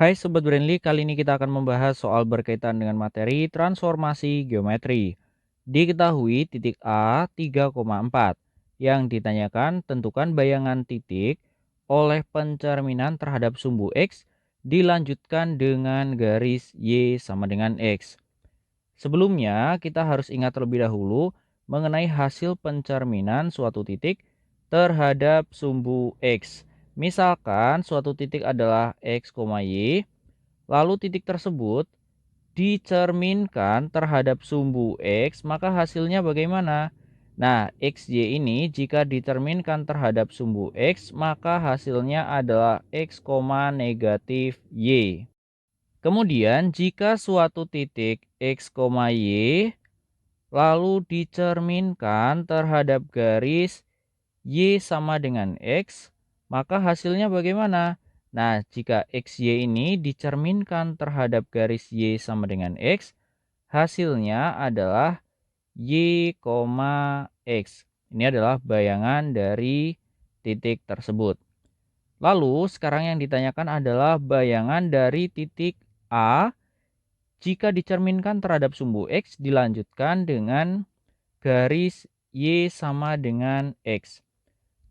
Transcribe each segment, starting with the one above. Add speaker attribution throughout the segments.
Speaker 1: Hai Sobat Brandly, kali ini kita akan membahas soal berkaitan dengan materi transformasi geometri. Diketahui titik A 3,4 yang ditanyakan tentukan bayangan titik oleh pencerminan terhadap sumbu X dilanjutkan dengan garis Y sama dengan X. Sebelumnya kita harus ingat terlebih dahulu mengenai hasil pencerminan suatu titik terhadap sumbu X. Misalkan suatu titik adalah X, Y. Lalu titik tersebut dicerminkan terhadap sumbu X, maka hasilnya bagaimana? Nah, XY ini jika dicerminkan terhadap sumbu X, maka hasilnya adalah X, negatif Y. Kemudian jika suatu titik X, Y lalu dicerminkan terhadap garis Y sama dengan X, maka hasilnya bagaimana? Nah, jika XY ini dicerminkan terhadap garis Y sama dengan X, hasilnya adalah Y, X. Ini adalah bayangan dari titik tersebut. Lalu, sekarang yang ditanyakan adalah bayangan dari titik A jika dicerminkan terhadap sumbu X dilanjutkan dengan garis Y sama dengan X.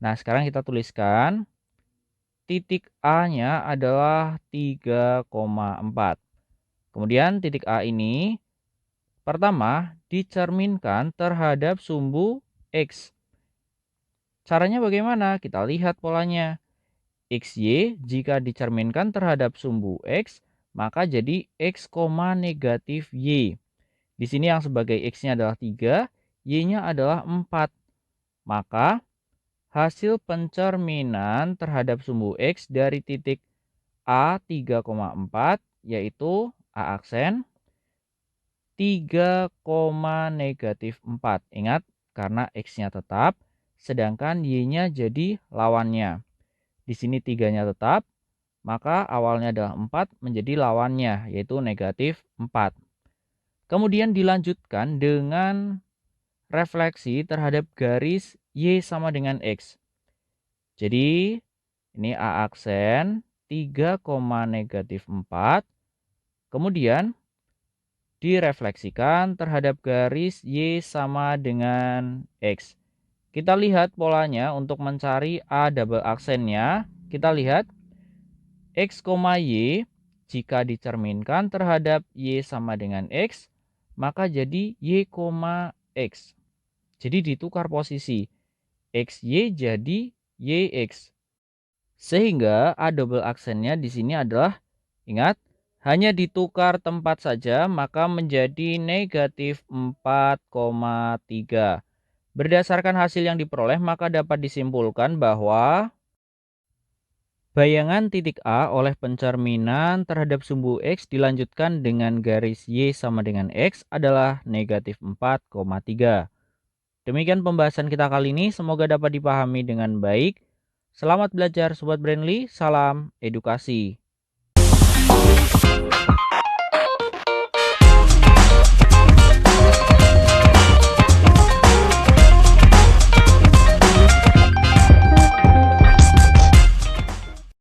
Speaker 1: Nah, sekarang kita tuliskan titik A-nya adalah 3,4. Kemudian titik A ini pertama dicerminkan terhadap sumbu X. Caranya bagaimana? Kita lihat polanya. XY jika dicerminkan terhadap sumbu X, maka jadi X, negatif Y. Di sini yang sebagai X-nya adalah 3, Y-nya adalah 4. Maka hasil pencerminan terhadap sumbu X dari titik A 3,4 yaitu A aksen 3, negatif 4. Ingat karena X-nya tetap sedangkan Y-nya jadi lawannya. Di sini 3-nya tetap, maka awalnya adalah 4 menjadi lawannya yaitu negatif 4. Kemudian dilanjutkan dengan refleksi terhadap garis Y sama dengan X. Jadi ini A aksen 3, negatif 4. Kemudian direfleksikan terhadap garis Y sama dengan X. Kita lihat polanya untuk mencari A double aksennya. Kita lihat X, Y jika dicerminkan terhadap Y sama dengan X, maka jadi Y, X. Jadi ditukar posisi. XY jadi YX. Sehingga A double aksennya di sini adalah, ingat, hanya ditukar tempat saja maka menjadi negatif 4,3. Berdasarkan hasil yang diperoleh maka dapat disimpulkan bahwa bayangan titik A oleh pencerminan terhadap sumbu X dilanjutkan dengan garis Y sama dengan X adalah negatif 4,3. Demikian pembahasan kita kali ini, semoga dapat dipahami dengan baik. Selamat belajar Sobat Brandly, salam edukasi.